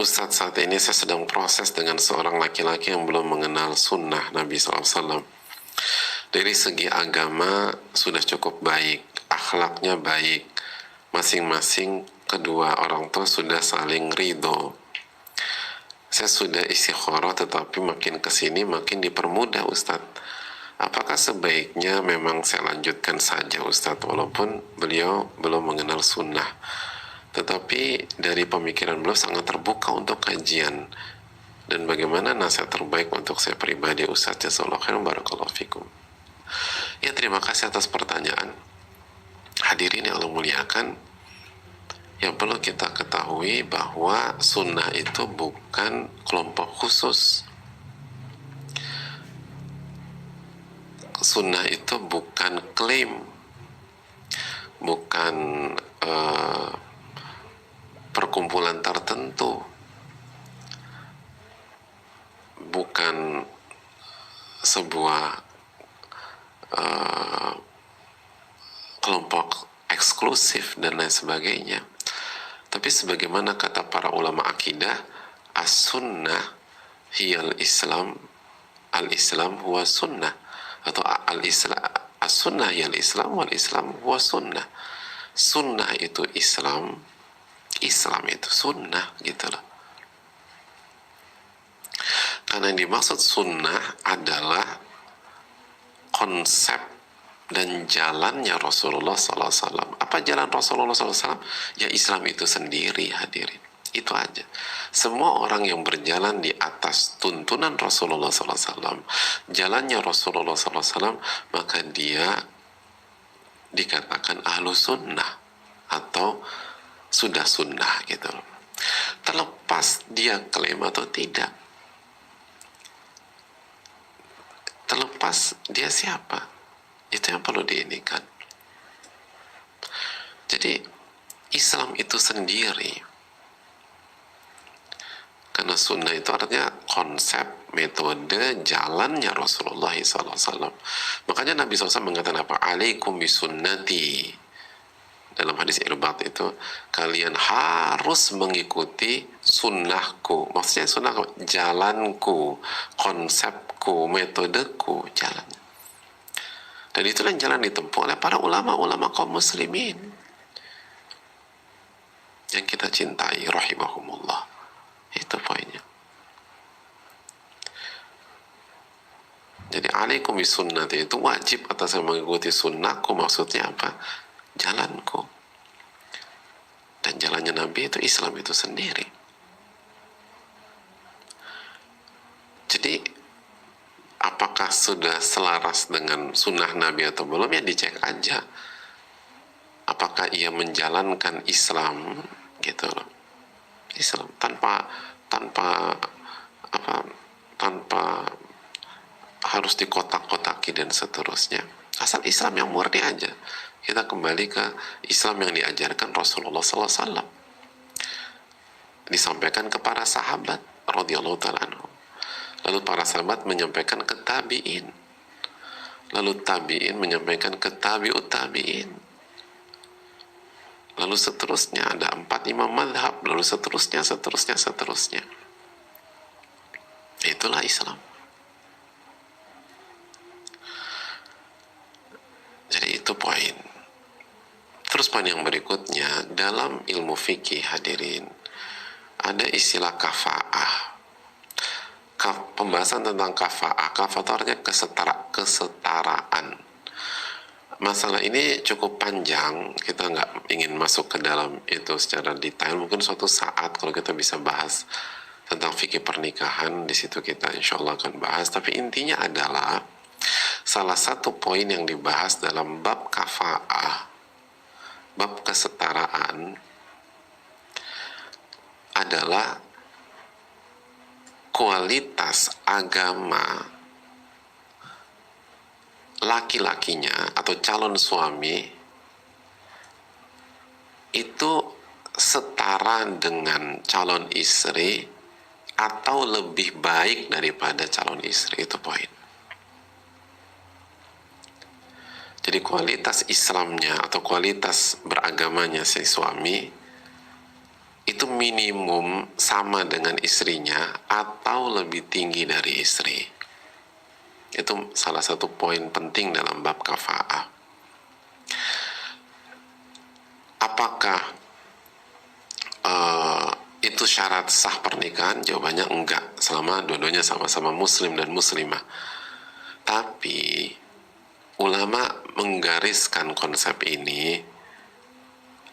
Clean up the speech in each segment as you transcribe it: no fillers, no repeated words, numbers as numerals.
Ustadz, saat ini saya sedang proses dengan seorang laki-laki yang belum mengenal sunnah Nabi SAW. Dari segi agama sudah cukup baik, akhlaknya baik, masing-masing kedua orang tua sudah saling ridho. Saya sudah istikharah, tetapi makin kesini makin dipermudah, Ustadz. Apakah sebaiknya memang saya lanjutkan saja, Ustadz, walaupun beliau belum mengenal sunnah, tetapi dari pemikiran beliau sangat terbuka untuk kajian, dan bagaimana nasihat terbaik untuk saya pribadi, Ustadz? Jazakallahu khairan, barakallahu fikum. Ya, terima kasih atas pertanyaan. Hadirin yang Allah muliakan, yang perlu kita ketahui bahwa sunnah itu bukan kelompok khusus. Sunnah itu bukan klaim, bukan perkumpulan tertentu, bukan sebuah kelompok eksklusif dan lain sebagainya. Tapi sebagaimana kata para ulama akidah, as-sunnah hiyal Islam, al-Islam huwa sunnah, atau al-Islam, as-sunnah hiyal Islam, wal-Islam huwa sunnah. Sunnah itu Islam, Islam itu sunnah, gitu loh. Karena yang dimaksud sunnah adalah konsep dan jalannya Rasulullah SAW. Apa jalan Rasulullah SAW? Ya Islam itu sendiri, hadirin. Itu aja. Semua orang yang berjalan di atas tuntunan Rasulullah SAW, jalannya Rasulullah SAW, maka dia dikatakan ahlu sunnah atau sudah sunnah, gitu. Terlepas dia klaim atau tidak, terlepas dia siapa, itu yang perlu diinikan. Jadi Islam itu sendiri, karena sunnah itu artinya konsep, metode, jalannya Rasulullah SAW. Makanya Nabi SAW mengatakan apa? Alaikum bisunnati. Dalam hadis Irbat itu, kalian harus mengikuti sunnahku. Maksudnya sunnahku, jalanku, konsepku, metodeku, jalannya. Dan itulah yang jalan ditempuh oleh para ulama-ulama kaum muslimin yang kita cintai, rahimahumullah. Itu poinnya. Jadi alaikum bisunnati itu wajib atas saya mengikuti sunnahku. Maksudnya apa? Jalanku. Dan jalannya Nabi itu Islam itu sendiri. Jadi apakah sudah selaras dengan sunnah Nabi atau belum, ya dicek aja. Apakah ia menjalankan Islam, gitu loh. Islam tanpa harus dikotak-kotaki dan seterusnya. Asal Islam yang murni aja. Kita kembali ke Islam yang diajarkan Rasulullah SAW. Disampaikan ke para sahabat radhiyallahu ta'ala anhum. Lalu para sahabat menyampaikan ke tabi'in. Lalu tabi'in menyampaikan ke tabi'ut tabi'in. Lalu seterusnya ada 4 imam madhab. Lalu seterusnya. Itulah Islam. Jadi itu poin. Terus poin yang berikutnya, dalam ilmu fikih, hadirin, ada istilah kafa'ah. Pembahasan tentang kafa'ah. Kafa'ah itu artinya kesetaraan. Masalah ini cukup panjang, kita nggak ingin masuk ke dalam itu secara detail. Mungkin suatu saat kalau kita bisa bahas tentang fikih pernikahan, di situ kita insya Allah akan bahas. Tapi intinya adalah salah satu poin yang dibahas dalam bab kafa'ah, bab kesetaraan, adalah kualitas agama laki-lakinya atau calon suami itu setara dengan calon istri atau lebih baik daripada calon istri. Itu poin. Jadi kualitas Islamnya atau kualitas beragamanya si suami itu minimum sama dengan istrinya atau lebih tinggi dari istri. Itu salah satu poin penting dalam bab kafa'ah. Apakah itu syarat sah pernikahan? Jawabannya enggak, selama dua-duanya sama-sama muslim dan muslimah. Tapi ulama menggariskan konsep ini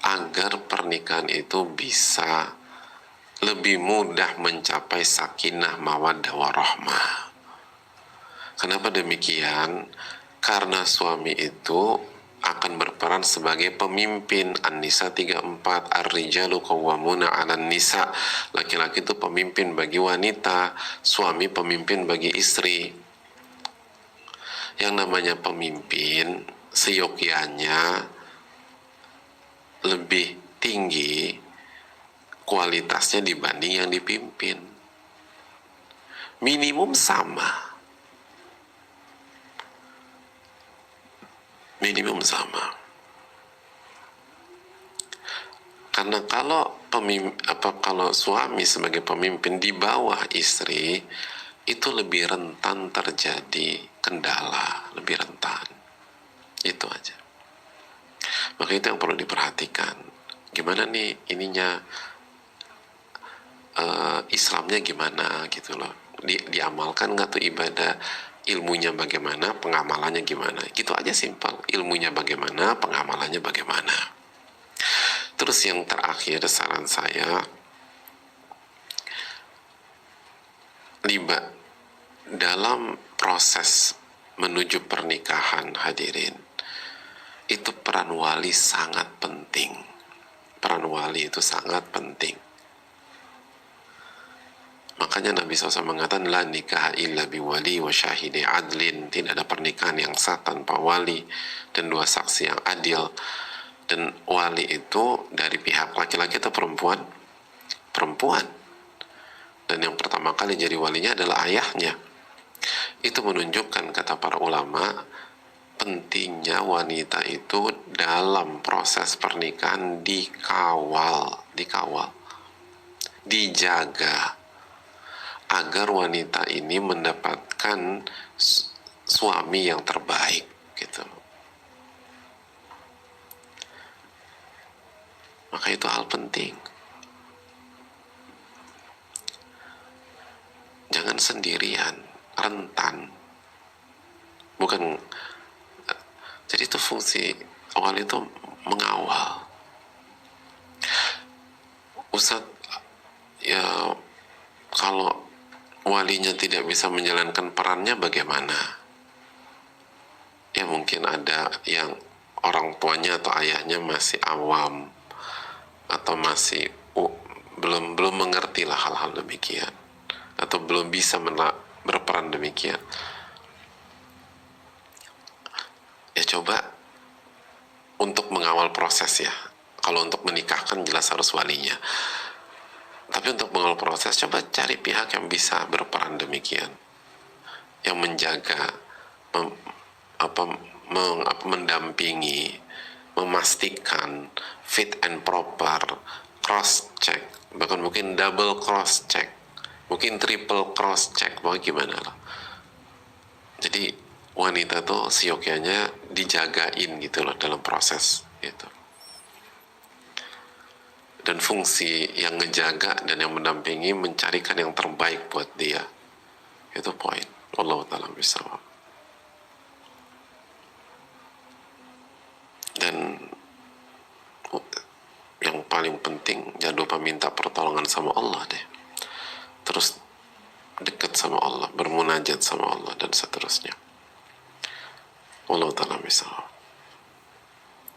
agar pernikahan itu bisa lebih mudah mencapai sakinah mawaddah warahmah. Kenapa demikian? Karena suami itu akan berperan sebagai pemimpin. An-Nisa 34, Ar-rijalu qawwamuna 'alan nisa. Laki-laki itu pemimpin bagi wanita, suami pemimpin bagi istri. Yang namanya pemimpin seyogyanya lebih tinggi kualitasnya dibanding yang dipimpin. Minimum sama. Minimum sama. Karena kalau kalau suami sebagai pemimpin di bawah istri, itu lebih rentan terjadi kendala, lebih rentan. Itu aja. Maka itu yang perlu diperhatikan. Gimana nih ininya, Islamnya gimana gitu loh. Diamalkan nggak tuh ibadah, ilmunya bagaimana, pengamalannya gimana. Gitu aja simpel. Ilmunya bagaimana, pengamalannya bagaimana. Terus yang terakhir saran saya, dalam proses menuju pernikahan hadirin, itu peran wali sangat penting. Peran wali itu sangat penting. Makanya Nabi SAW mengatakan la nikah illa biwali wa syahidi adlin. Tidak ada pernikahan yang sah tanpa wali dan dua saksi yang adil. Dan wali itu dari pihak laki-laki atau perempuan? Perempuan. Dan yang pertama kali jadi walinya adalah ayahnya. Itu menunjukkan, kata para ulama, pentingnya wanita itu dalam proses pernikahan dikawal, dijaga, agar wanita ini mendapatkan suami yang terbaik gitu. Maka itu hal penting. Jangan sendirian, rentan. Bukan, jadi itu fungsi awal itu mengawal. Ustadz, ya kalau walinya tidak bisa menjalankan perannya bagaimana? Ya mungkin ada yang orang tuanya atau ayahnya masih awam atau masih belum mengerti lah hal-hal demikian, atau belum bisa berperan demikian. Ya coba untuk mengawal proses ya. Kalau untuk menikahkan jelas harus walinya. Tapi untuk mengawal proses, coba cari pihak yang bisa berperan demikian, yang menjaga, mendampingi, memastikan fit and proper, cross check, bahkan mungkin double cross check, mungkin triple cross check, mau gimana lah. Jadi wanita tuh seyogyanya dijagain gitu loh dalam proses gitu. Dan fungsi yang ngejaga dan yang mendampingi mencarikan yang terbaik buat dia. Itu poin. Wallahu ta'ala bishawab. Dan yang paling penting, jangan lupa minta pertolongan sama Allah deh. Terus dekat sama Allah, bermunajat sama Allah dan seterusnya. Wallahu ta'ala bishawab.